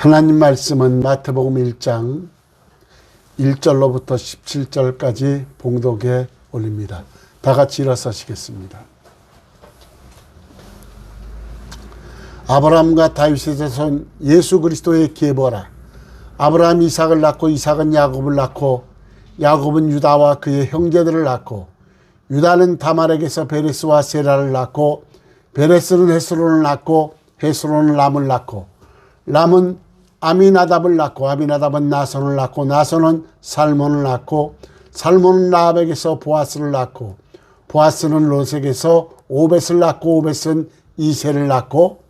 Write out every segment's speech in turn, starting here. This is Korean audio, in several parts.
하나님 말씀은 마태복음 1장 1절로부터 17절까지 봉독에 올립니다. 다 같이 일어서시겠습니다. 아브라함과 다윗의 자손 예수 그리스도의 계보라. 아브라함이 이삭을 낳고 이삭은 야곱을 낳고 야곱은 유다와 그의 형제들을 낳고 유다는 다말에게서 베레스와 세라를 낳고 베레스는 헤스론을 낳고 헤스론은 람을 낳고 람은 아미나답을 낳고 아미나답은 나손을 낳고 나손은 살몬을 낳고 살몬은 라합에게서 보아스를 낳고 보아스는 롯에게서 오벳을 낳고 오벳은 이새를 낳고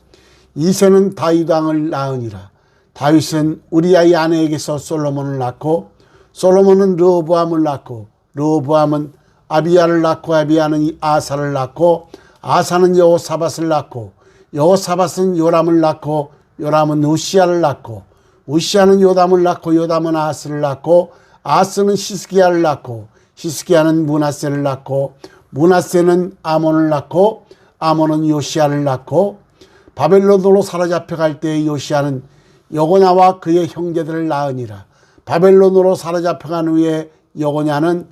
이새는 다윗 왕을 낳으니라. 다윗은 우리아의 아내에게서 솔로몬을 낳고 솔로몬은 르호보암을 낳고 르호보암은 아비야를 낳고 아비야는 아사를 낳고 아사는 여호사밧을 낳고 여호사밧은 요람을 낳고 요람은 우시야를 낳고 우시야는 요담을 낳고 요담은 아스를 낳고 아스는 히스기야를 낳고 히스기야는 므낫세를 낳고 므낫세는 아몬을 낳고 아몬은 요시야를 낳고 바벨론으로 사로잡혀갈 때의 요시야는 여고냐와 그의 형제들을 낳으니라. 바벨론으로 사로잡혀간 후에 여고냐는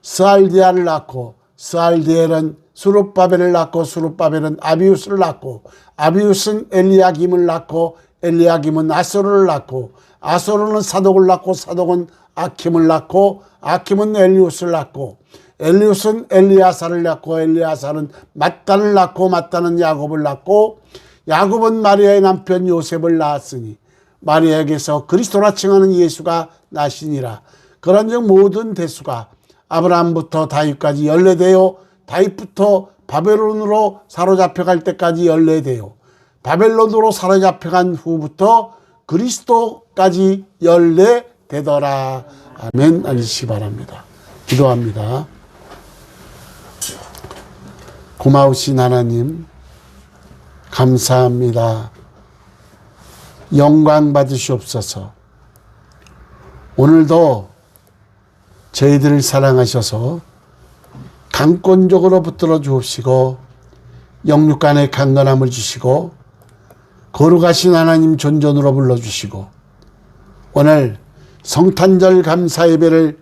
스알디엘을 낳고 스알디엘은 수룹바벨을 낳고 수룹바벨은 아비우스를 낳고 아비우스는 엘리야김을 낳고 엘리야김은 아소르를 낳고 아소르는 사독을 낳고 사독은 아킴을 낳고 아킴은 엘리우스를 낳고 엘리우스는 엘리아사를 낳고 엘리아사는 mat단을 낳고 mat단은 야곱을 낳고 야곱은 마리아의 남편 요셉을 낳았으니 마리아에게서 그리스도라 칭하는 예수가 나시니라. 그런즉 모든 대수가 아브라함부터 다윗까지 연례되어 다윗부터 바벨론으로 사로잡혀갈 때까지 연례되어 바벨론으로 사로잡혀간 후부터 그리스도까지 연례되더라. 아멘. 앉으시기 바랍니다. 기도합니다. 고마우신 하나님 감사합니다. 영광 받으시옵소서. 오늘도 저희들을 사랑하셔서 강권적으로 붙들어 주옵시고 영육간의 강건함을 주시고 거룩하신 하나님 존전으로 불러주시고 오늘 성탄절 감사 예배를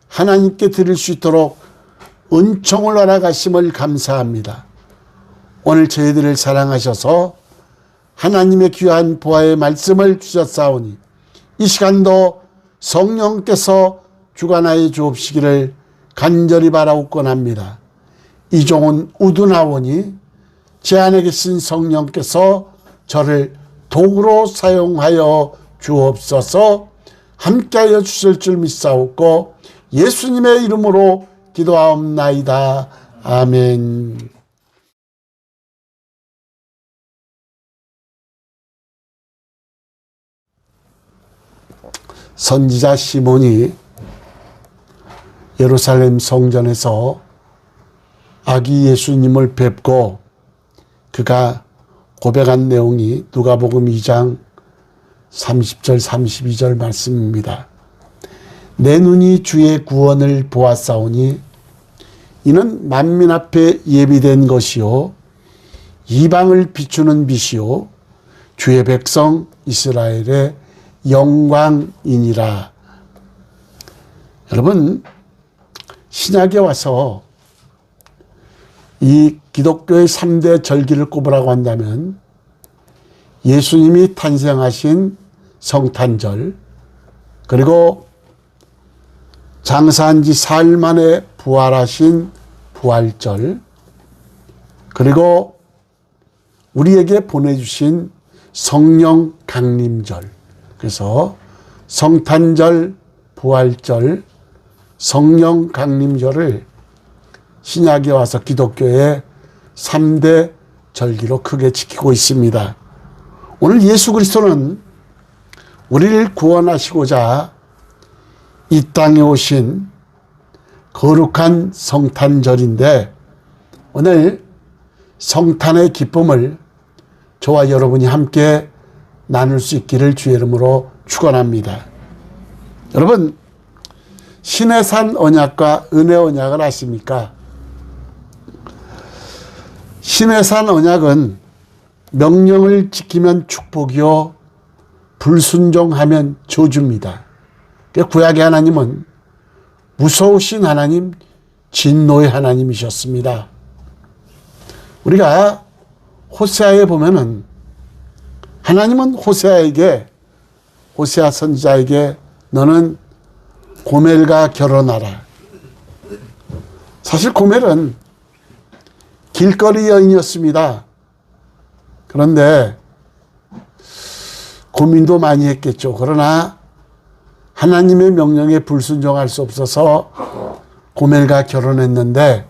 하나님께 드릴 수 있도록 은총을 허락하심을 감사합니다. 오늘 저희들을 사랑하셔서 하나님의 귀한 보화의 말씀을 주셨사오니 이 시간도 성령께서 주관하여 주옵시기를 간절히 바라옵곤합니다. 이종은 우둔하오니 제 안에 계신 성령께서 저를 도구로 사용하여 주옵소서. 함께하여 주실 줄 믿사옵고 예수님의 이름으로 기도하옵나이다. 아멘. 선지자 시몬이 예루살렘 성전에서 아기 예수님을 뵙고 그가 고백한 내용이 누가복음 2장 30절 32절 말씀입니다. 내 눈이 주의 구원을 보았사오니 이는 만민 앞에 예비된 것이요 이방을 비추는 빛이요 주의 백성 이스라엘의 영광이니라. 여러분 신약에 와서 이 기독교의 3대 절기를 꼽으라고 한다면 예수님이 탄생하신 성탄절, 그리고 장사한 지 사흘 만에 부활하신 부활절, 그리고 우리에게 보내주신 성령 강림절. 그래서 성탄절, 부활절, 성령 강림절을 신약에 와서 기독교의 3대 절기로 크게 지키고 있습니다. 오늘 예수 그리스도는 우리를 구원하시고자 이 땅에 오신 거룩한 성탄절인데 오늘 성탄의 기쁨을 저와 여러분이 함께 나눌 수 있기를 주의 이름으로 축원합니다. 여러분 신의 산 언약과 은혜 언약을 아십니까? 신의 산 언약은 명령을 지키면 축복이요 불순종하면 저주입니다. 구약의 하나님은 무서우신 하나님, 진노의 하나님이셨습니다. 우리가 호세아에 보면은 하나님은 호세아 선지자에게 너는 고멜과 결혼하라. 사실 고멜은 길거리 여인이었습니다. 그런데 고민도 많이 했겠죠. 그러나 하나님의 명령에 불순종할 수 없어서 고멜과 결혼했는데,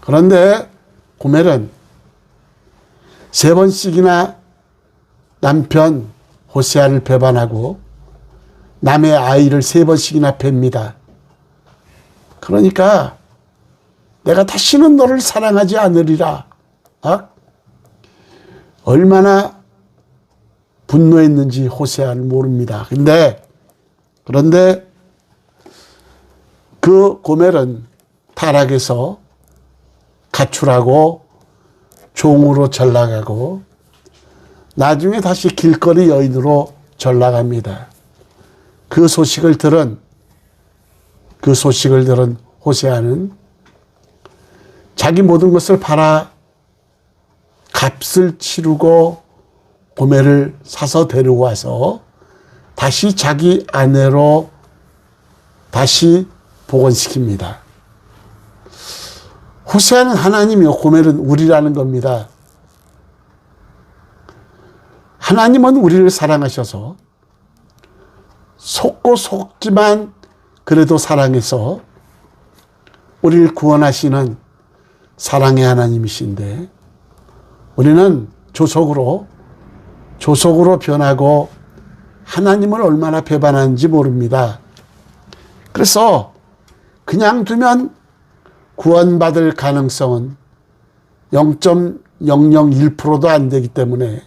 그런데 고멜은 3번씩이나 남편 호세아를 배반하고 남의 아이를 3번씩이나 팹니다. 그러니까 내가 다시는 너를 사랑하지 않으리라. 얼마나 분노했는지 호세아는 모릅니다. 그런데 그 고멜은 타락해서 가출하고 종으로 전락하고 나중에 다시 길거리 여인으로 전락합니다. 그 소식을 들은 호세아는 자기 모든 것을 팔아 값을 치르고 고멜을 사서 데리고 와서 다시 자기 아내로 다시 복원시킵니다. 호세아는 하나님이요, 고멜은 우리라는 겁니다. 하나님은 우리를 사랑하셔서 속고 속지만 그래도 사랑해서 우리를 구원하시는 사랑의 하나님이신데, 우리는 조속으로 변하고 하나님을 얼마나 배반하는지 모릅니다. 그래서 그냥 두면 구원받을 가능성은 0.001%도 안 되기 때문에,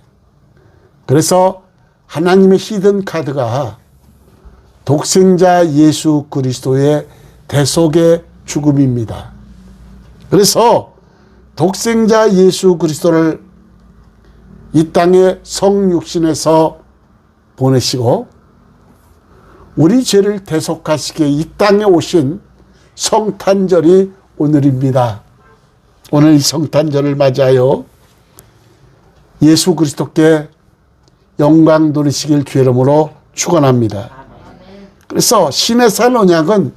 그래서 하나님의 히든 카드가 독생자 예수 그리스도의 대속의 죽음입니다. 그래서 독생자 예수 그리스도를 이 땅에 성육신에서 보내시고 우리 죄를 대속하시기에 이 땅에 오신 성탄절이 오늘입니다. 오늘 이 성탄절을 맞아요. 예수 그리스도께 영광 돌리시길 주의 이름으로 축원합니다. 그래서 신의 산 언약은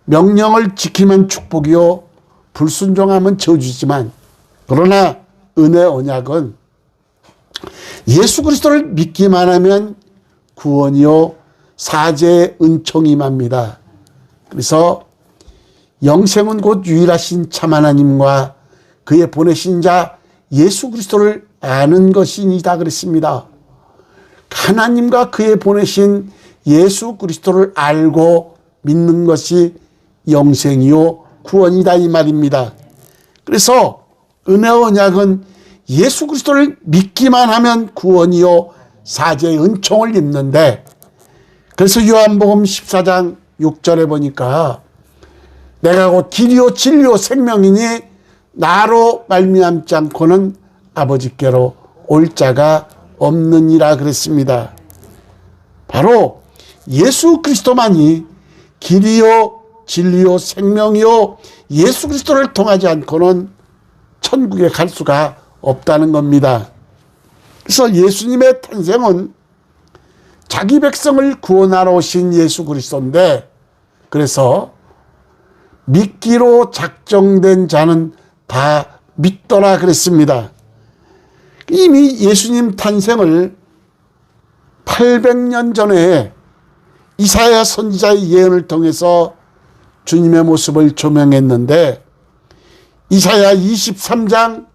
명령을 지키면 축복이요 불순종하면 저주지만, 그러나 은혜 언약은 예수 그리스도를 믿기만 하면 구원이요 사죄의 은총이 임합니다. 그래서 영생은 곧 유일하신 참 하나님과 그의 보내신 자 예수 그리스도를 아는 것이니다 그랬습니다. 하나님과 그의 보내신 예수 그리스도를 알고 믿는 것이 영생이요 구원이다 이 말입니다. 그래서 은혜 언약은 예수 그리스도를 믿기만 하면 구원이요 사죄의 은총을 입는데, 그래서 요한복음 14장 6절에 보니까 내가 곧 길이요 진리요 생명이니 나로 말미암지 않고는 아버지께로 올 자가 없느니라 그랬습니다. 바로 예수 그리스도만이 길이요 진리요 생명이요 예수 그리스도를 통하지 않고는 천국에 갈 수가 없다는 겁니다. 그래서 예수님의 탄생은 자기 백성을 구원하러 오신 예수 그리스도인데, 그래서 믿기로 작정된 자는 다 믿더라 그랬습니다. 이미 예수님 탄생을 800년 전에 이사야 선지자의 예언을 통해서 주님의 모습을 조명했는데, 이사야 23장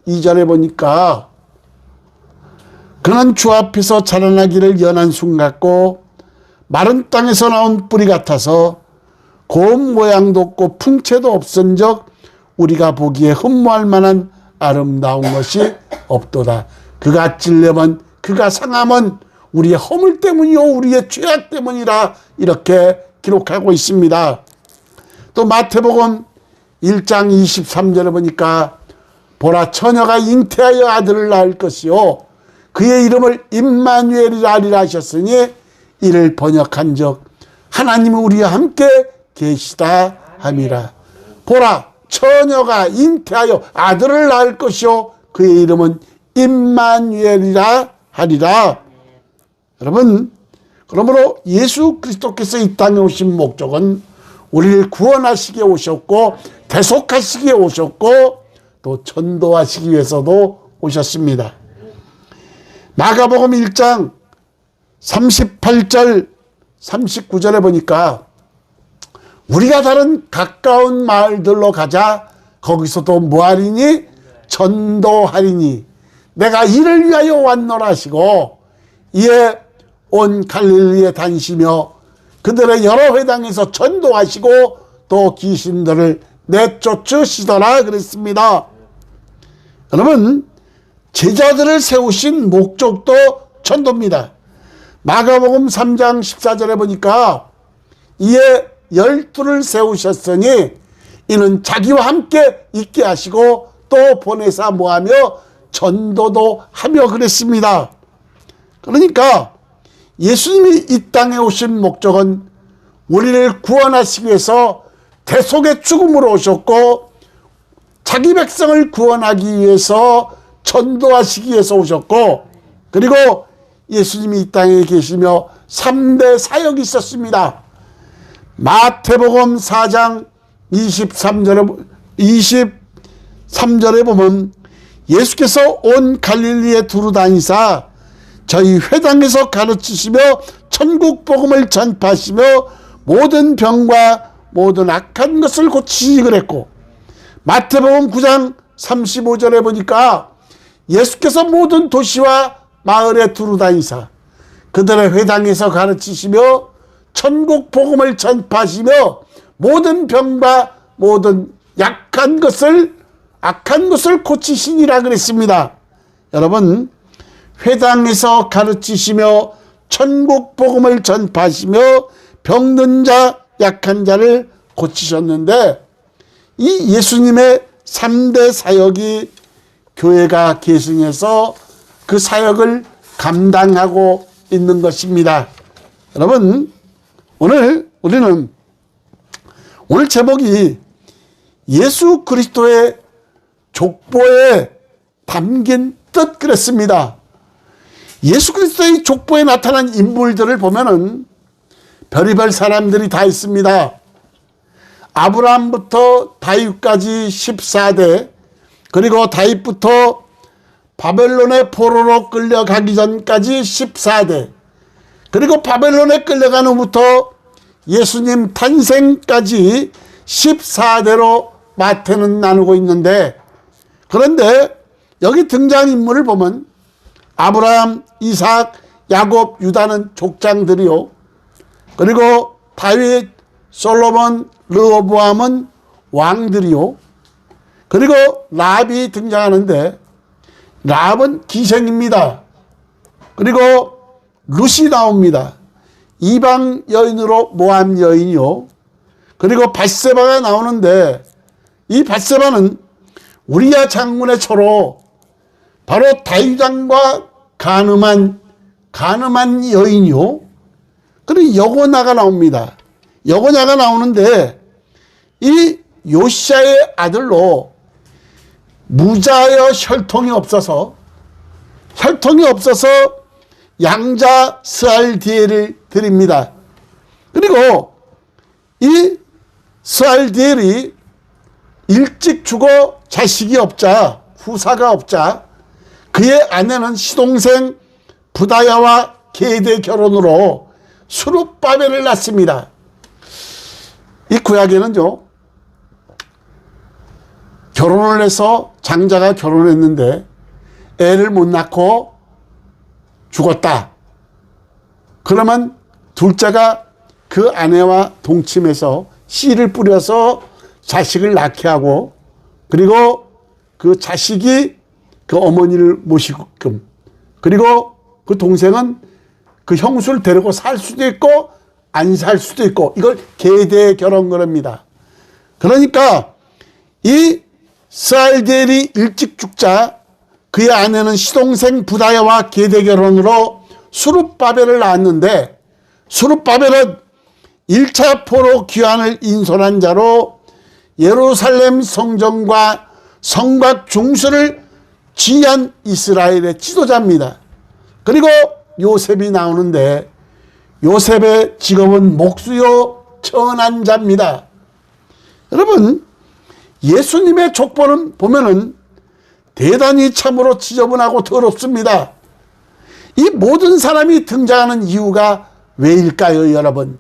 2절에 보니까 그는 주 앞에서 자라나기를 연한 순 같고 마른 땅에서 나온 뿌리 같아서 고운 모양도 없고 풍채도 없은적 우리가 보기에 흠모할 만한 아름다운 것이 없도다. 그가 찔려면 그가 상함은 우리의 허물 때문이요 우리의 죄악 때문이라 이렇게 기록하고 있습니다. 또 마태복음 1장 23절에 보니까 보라 처녀가 잉태하여 아들을 낳을 것이요 그의 이름을 임마누엘이라 하리라 하셨으니 이를 번역한 적 하나님은 우리와 함께 계시다 함이라. 보라, 처녀가 잉태하여 아들을 낳을 것이요 그의 이름은 임마누엘이라 하리라. 여러분, 그러므로 예수 그리스도께서 이 땅에 오신 목적은 우리를 구원하시기에 오셨고 대속하시기에 오셨고 또 전도하시기 위해서도 오셨습니다. 마가복음 1장 38절 39절에 보니까 우리가 다른 가까운 마을들로 가자. 거기서도 뭐하리니? 전도하리니 내가 이를 위하여 왔노라 하시고 이에 온 갈릴리에 다니시며 그들의 여러 회당에서 전도하시고 또 귀신들을 내쫓으시더라 그랬습니다. 여러분, 제자들을 세우신 목적도 전도입니다. 마가복음 3장 14절에 보니까 이에 12를 세우셨으니 이는 자기와 함께 있게 하시고 또 보내사 뭐하며 전도도 하며 그랬습니다. 그러니까 예수님이 이 땅에 오신 목적은 우리를 구원하시기 위해서 대속의 죽음으로 오셨고 자기 백성을 구원하기 위해서 전도하시기 위해서 오셨고 그리고 예수님이 이 땅에 계시며 3대 사역이 있었습니다. 마태복음 4장 23절에 보면 예수께서 온 갈릴리에 두루 다니사 저희 회당에서 가르치시며 천국 복음을 전파하시며 모든 병과 모든 악한 것을 고치시 그랬고 마태복음 9장 35절에 보니까 예수께서 모든 도시와 마을에 두루 다니사 그들의 회당에서 가르치시며 천국 복음을 전파하시며 모든 병과 모든 악한 것을 고치시니라 그랬습니다. 여러분, 회당에서 가르치시며 천국 복음을 전파하시며 병든 자 약한 자를 고치셨는데 이 예수님의 3대 사역이 교회가 계승해서 그 사역을 감당하고 있는 것입니다. 여러분, 오늘 우리는 오늘 제목이 예수 그리스도의 족보에 담긴 뜻 그랬습니다. 예수 그리스도의 족보에 나타난 인물들을 보면은 별의별 사람들이 다 있습니다. 아브라함부터 다윗까지 14대, 그리고 다윗부터 바벨론의 포로로 끌려가기 전까지 14대, 그리고 바벨론에 끌려간 후부터 예수님 탄생까지 14대로 마태는 나누고 있는데, 그런데 여기 등장인물을 보면 아브라함, 이삭, 야곱, 유다는 족장들이요, 그리고 다윗, 솔로몬, 르호보암은 왕들이요, 그리고 라합이 등장하는데 라합은 기생입니다. 그리고 룻이 나옵니다. 이방 여인으로 모함 여인이요, 그리고 밧세바가 나오는데 이 밧세바는 우리야 장군의 처로 바로 다윗 왕과 간음한 여인이요, 그리고 여고나가 나옵니다. 여고나가 나오는데 이 요시야의 아들로 무자여 혈통이 없어서 양자 스알디엘을 드립니다. 그리고 이 스알디엘이 일찍 죽어 자식이 없자, 후사가 없자 그의 아내는 시동생 부다야와 게대 결혼으로 수룹바벨을 낳습니다. 이 구약에는요, 결혼을 해서 장자가 결혼했는데 애를 못 낳고 죽었다. 그러면 둘째가 그 아내와 동침해서 씨를 뿌려서 자식을 낳게 하고, 그리고 그 자식이 그 어머니를 모시게끔, 그리고 그 동생은 그 형수를 데리고 살 수도 있고 안 살 수도 있고, 이걸 계대 결혼 그럽니다. 그러니까 이 스알디엘이 일찍 죽자 그의 아내는 시동생 부다야와 계대결혼으로 수룹바벨을 낳았는데, 수룹바벨은 1차 포로 귀환을 인솔한 자로 예루살렘 성전과 성곽 중수를 지휘한 이스라엘의 지도자입니다. 그리고 요셉이 나오는데, 요셉의 직업은 목수요 천한자입니다. 여러분, 예수님의 족보는 보면은 대단히 참으로 지저분하고 더럽습니다. 이 모든 사람이 등장하는 이유가 왜일까요, 여러분?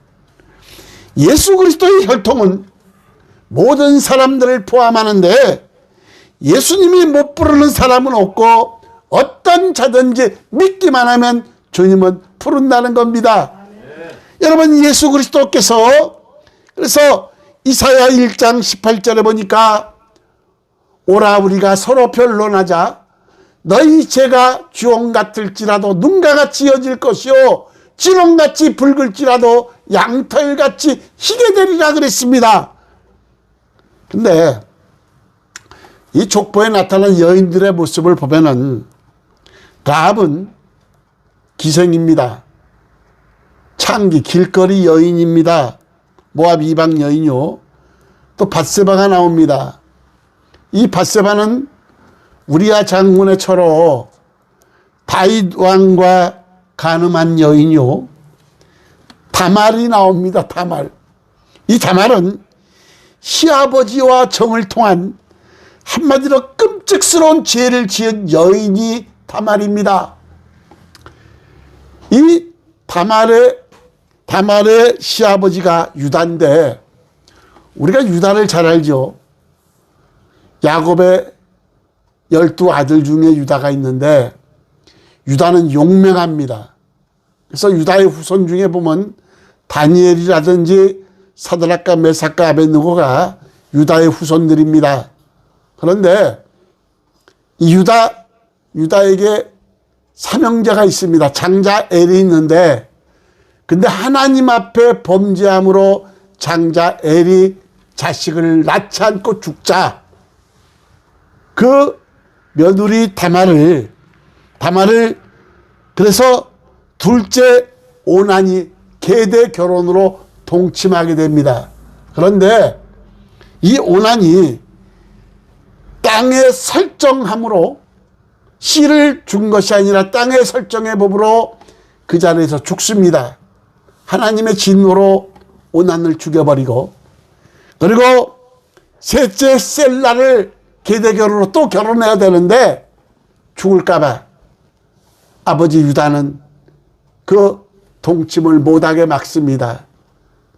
예수 그리스도의 혈통은 모든 사람들을 포함하는데 예수님이 못 부르는 사람은 없고 어떤 자든지 믿기만 하면 주님은 부른다는 겁니다. 여러분, 예수 그리스도께서 그래서 이사야 1장 18절에 보니까 오라 우리가 서로 변론하자. 너희 죄가 주홍 같을지라도 눈과 같이 여질 것이요 진홍같이 붉을지라도 양털같이 희게 되리라 그랬습니다. 근데 이 족보에 나타난 여인들의 모습을 보면은 라합은 기생입니다. 창기 길거리 여인입니다. 모압 이방 여인요. 또 밧세바가 나옵니다. 이 밧세바는 우리아 장군의 처로 다윗 왕과 간음한 여인요. 다말이 나옵니다. 다말. 이 다말은 시아버지와 정을 통한 한마디로 끔찍스러운 죄를 지은 여인이 다말입니다. 이 다말의 시아버지가 유다인데 우리가 유다를 잘 알죠. 야곱의 12아들 중에 유다가 있는데 유다는 용맹합니다. 그래서 유다의 후손 중에 보면 다니엘이라든지 사드락과 메삭과 아벳느고가 유다의 후손들입니다. 그런데 이 유다에게 삼형제가 있습니다. 장자 엘이 있는데 근데 하나님 앞에 범죄함으로 장자 엘이 자식을 낳지 않고 죽자 그 며느리 다말을 그래서 둘째 오난이 계대 결혼으로 동침하게 됩니다. 그런데 이 오난이 땅에 설정함으로 씨를 준 것이 아니라 땅에 설정의 법으로 그 자리에서 죽습니다. 하나님의 진노로 오난을 죽여버리고 그리고 셋째 셀라를 계대결혼으로 또 결혼해야 되는데 죽을까봐 아버지 유다는 그 동침을 못하게 막습니다.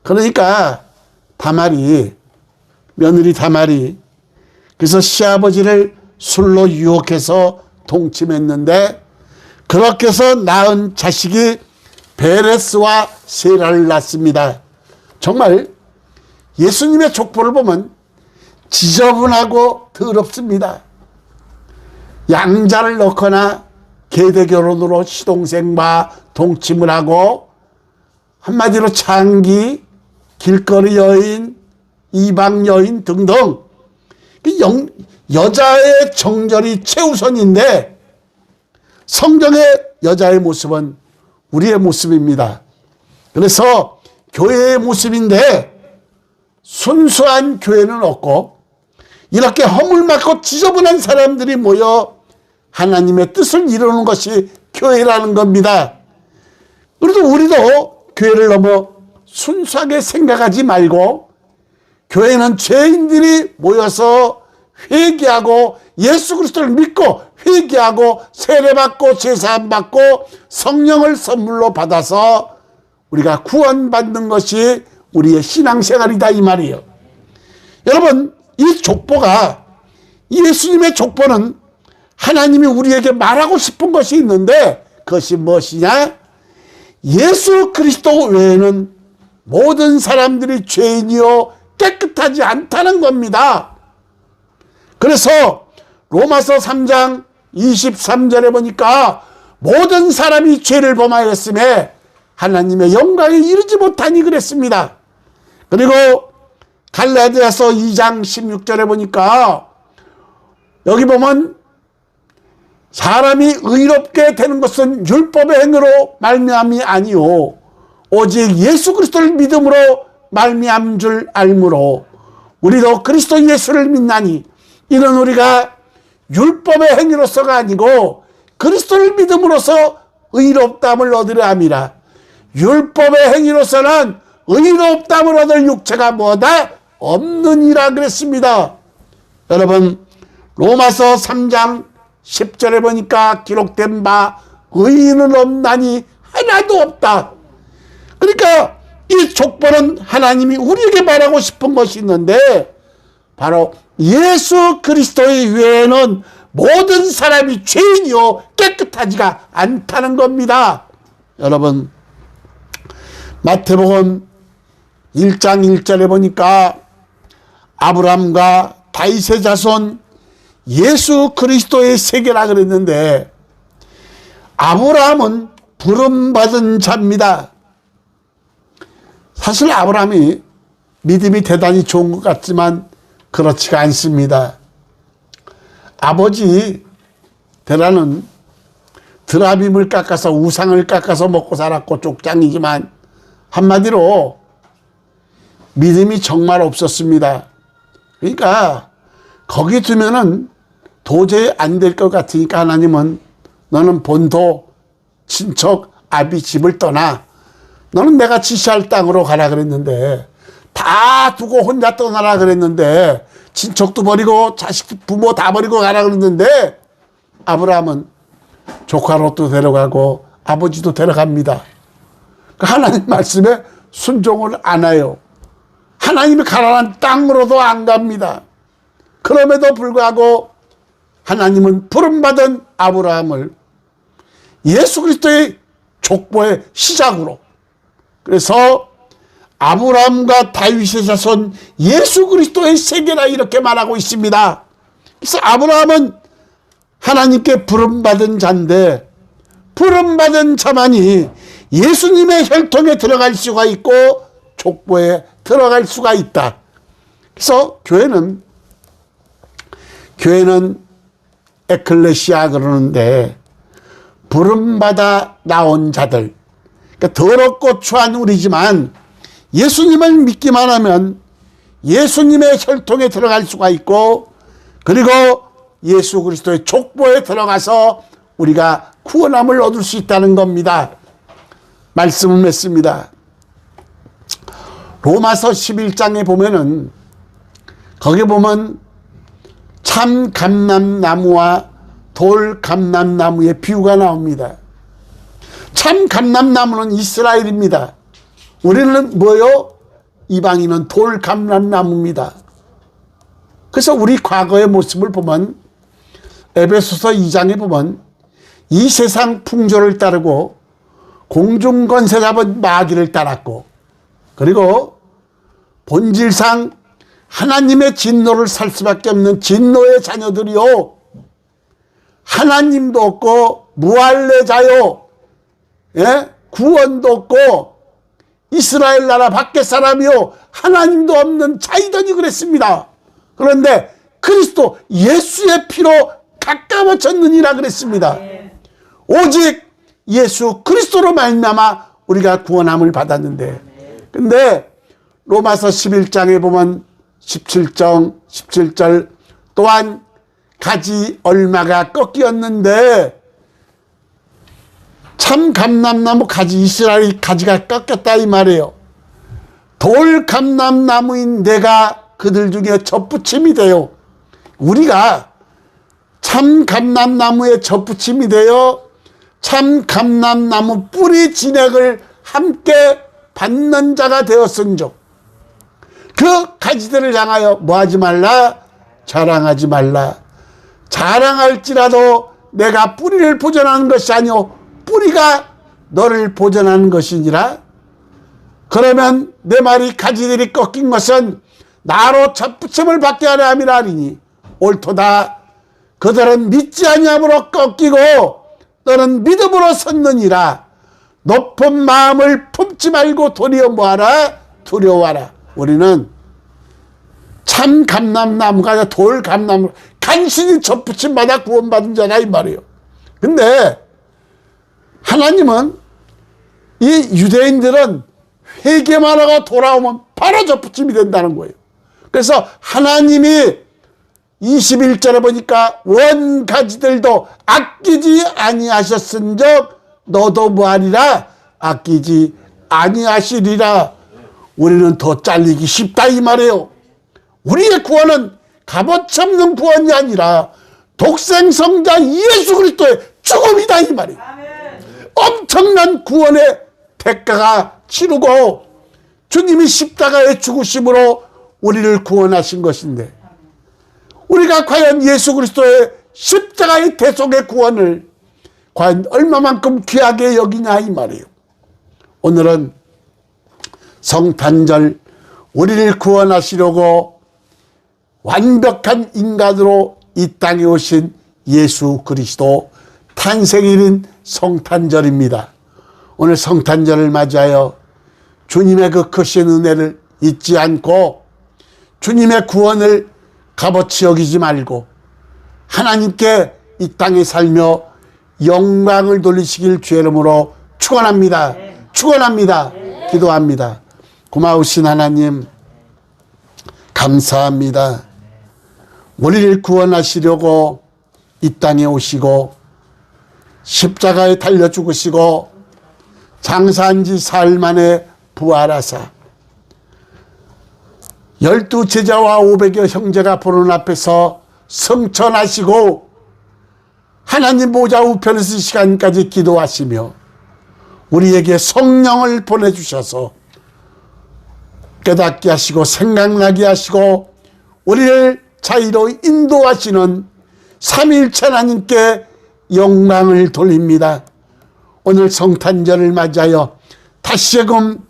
그러니까 며느리 다말이 그래서 시아버지를 술로 유혹해서 동침했는데 그렇게 해서 낳은 자식이 베레스와 세라를 낳습니다. 정말 예수님의 족보를 보면 지저분하고 더럽습니다. 양자를 넣거나 계대결혼으로 시동생과 동침을 하고 한마디로 창기, 길거리 여인, 이방 여인 등등 여자의 정절이 최우선인데 성경의 여자의 모습은 우리의 모습입니다. 그래서 교회의 모습인데 순수한 교회는 없고 이렇게 허물맞고 지저분한 사람들이 모여 하나님의 뜻을 이루는 것이 교회라는 겁니다. 그래도 우리도 교회를 너무 순수하게 생각하지 말고 교회는 죄인들이 모여서 회개하고 예수 그리스도를 믿고 회개하고 세례받고 제사함받고 성령을 선물로 받아서 우리가 구원받는 것이 우리의 신앙생활이다 이 말이에요. 여러분, 이 족보가 예수님의 족보는 하나님이 우리에게 말하고 싶은 것이 있는데 그것이 무엇이냐? 예수 그리스도 외에는 모든 사람들이 죄인이요 깨끗하지 않다는 겁니다. 그래서 로마서 3장 23절에 보니까 모든 사람이 죄를 범하였음에 하나님의 영광에 이르지 못하니 그랬습니다. 그리고 갈라디아서 2장 16절에 보니까 여기 보면 사람이 의롭게 되는 것은 율법의 행위로 말미암이 아니요 오직 예수 그리스도를 믿음으로 말미암은 줄 알므로 우리도 그리스도 예수를 믿나니 이는 우리가 율법의 행위로서가 아니고 그리스도를 믿음으로써 의롭다함을 얻으려 함이라. 율법의 행위로서는 의롭다함을 얻을 육체가 뭐다? 없느니라 그랬습니다. 여러분, 로마서 3장 10절에 보니까 기록된 바 의인은 없나니 하나도 없다. 그러니까 이 족보는 하나님이 우리에게 말하고 싶은 것이 있는데 바로 예수 그리스도의 외에는 모든 사람이 죄인이요 깨끗하지가 않다는 겁니다. 여러분, 마태복음 1장 1절에 보니까 아브라함과 다윗의 자손 예수 그리스도의 세계라 그랬는데 아브라함은 부름받은 자입니다. 사실 아브라함이 믿음이 대단히 좋은 것 같지만 그렇지가 않습니다. 아버지 데라는 드라빔을 깎아서 우상을 깎아서 먹고 살았고 족장이지만 한마디로 믿음이 정말 없었습니다. 그러니까 거기 두면은 도저히 안 될 것 같으니까 하나님은 너는 본토 친척 아비 집을 떠나 너는 내가 지시할 땅으로 가라 그랬는데 다 두고 혼자 떠나라 그랬는데 친척도 버리고 자식 부모 다 버리고 가라 그랬는데 아브라함은 조카 롯도 데려가고 아버지도 데려갑니다. 하나님 말씀에 순종을 안 해요. 하나님이 가라는 땅으로도 안 갑니다. 그럼에도 불구하고 하나님은 부름받은 아브라함을 예수 그리스도의 족보의 시작으로, 그래서 아브라함과 다윗의 자손 예수 그리스도의 세계라 이렇게 말하고 있습니다. 그래서 아브라함은 하나님께 부름받은 자인데 부름받은 자만이 예수님의 혈통에 들어갈 수가 있고 족보에 들어갈 수가 있다. 그래서 교회는 에클레시아 그러는데 부름받아 나온 자들, 그러니까 더럽고 추한 우리지만 예수님을 믿기만 하면 예수님의 혈통에 들어갈 수가 있고 그리고 예수 그리스도의 족보에 들어가서 우리가 구원함을 얻을 수 있다는 겁니다. 말씀을 맺습니다. 로마서 11장에 보면은 거기 보면 참 감람나무와 돌 감람나무의 비유가 나옵니다. 참 감람나무는 이스라엘입니다. 우리는 뭐요? 이방인은 돌 감람나무입니다. 그래서 우리 과거의 모습을 보면 에베소서 2장에 보면 이 세상 풍조를 따르고 공중권세 잡은 마귀를 따랐고 그리고 본질상 하나님의 진노를 살 수밖에 없는 진노의 자녀들이요 하나님도 없고 무할례자요 구원도 없고 이스라엘 나라 밖의 사람이요 하나님도 없는 자이더니 그랬습니다. 그런데 그리스도 예수의 피로 가까워졌느니라 그랬습니다. 오직 예수 그리스도로 말미암아 우리가 구원함을 받았는데 근데 로마서 11장에 보면 17절 또한 가지 얼마가 꺾였는데 참 감람나무 가지 이스라엘 가지가 꺾였다 이 말이에요. 돌 감람나무인 내가 그들 중에 젖붙임이 되어 우리가 참 감람나무의 젖붙임이 되어 참 감람나무 뿌리 진액을 함께 받는 자가 되었은즉 그 가지들을 향하여 뭐하지 말라? 자랑하지 말라. 자랑할지라도 내가 뿌리를 보존하는 것이 아니오 뿌리가 너를 보존하는 것이니라. 그러면 내 말이 가지들이 꺾인 것은 나로 젖붙임을 받게 하려 함이라 하리니 옳도다. 그들은 믿지 아니함으로 꺾이고 너는 믿음으로 섰느니라. 높은 마음을 품지 말고 도리어 뭐하라? 두려워하라. 우리는 참 감람나무가 아니라 돌 감나무 간신히 젖붙임 받아 구원받은 자라 이 말이에요. 근데 하나님은 이 유대인들은 회개만 하고 돌아오면 바로 접붙임이 된다는 거예요. 그래서 하나님이 21절에 보니까 원가지들도 아끼지 아니하셨은적 너도 뭐하리라 아끼지 아니하시리라. 우리는 더 잘리기 쉽다 이 말이에요. 우리의 구원은 값어치 없는 구원이 아니라 독생성자 예수 그리스도의 죽음이다 이 말이에요. 엄청난 구원의 대가가 치르고 주님이 십자가의 죽으심으로 우리를 구원하신 것인데 우리가 과연 예수 그리스도의 십자가의 대속의 구원을 과연 얼마만큼 귀하게 여기냐 이 말이에요. 오늘은 성탄절 우리를 구원하시려고 완벽한 인간으로 이 땅에 오신 예수 그리스도 탄생일인 성탄절입니다. 오늘 성탄절을 맞이하여 주님의 그 크신 은혜를 잊지 않고 주님의 구원을 값어치 여기지 말고 하나님께 이 땅에 살며 영광을 돌리시길 주의 이름으로 축원합니다. 축원합니다. 기도합니다. 고마우신 하나님 감사합니다. 우리를 구원하시려고 이 땅에 오시고 십자가에 달려 죽으시고 장사한 지 사흘 만에 부활하사 12제자와 500여 형제가 보는 앞에서 성천하시고 하나님 보좌 우편에서 이 시간까지 기도하시며 우리에게 성령을 보내주셔서 깨닫게 하시고 생각나게 하시고 우리를 자유로 인도하시는 삼위일체 하나님께 영광을 돌립니다. 오늘 성탄절을 맞이하여 다시금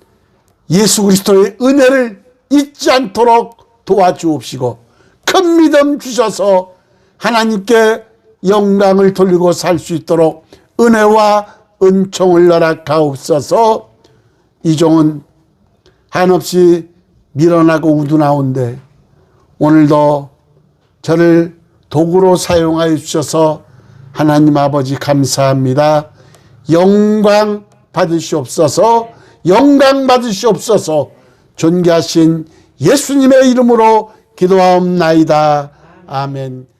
예수 그리스도의 은혜를 잊지 않도록 도와주옵시고 큰 믿음 주셔서 하나님께 영광을 돌리고 살 수 있도록 은혜와 은총을 허락하옵소서. 이종은 한없이 밀어나고 우둔하온데 오늘도 저를 도구로 사용하여 주셔서 하나님 아버지 감사합니다. 영광 받으시옵소서. 영광 받으시옵소서. 존귀하신 예수님의 이름으로 기도하옵나이다. 아멘.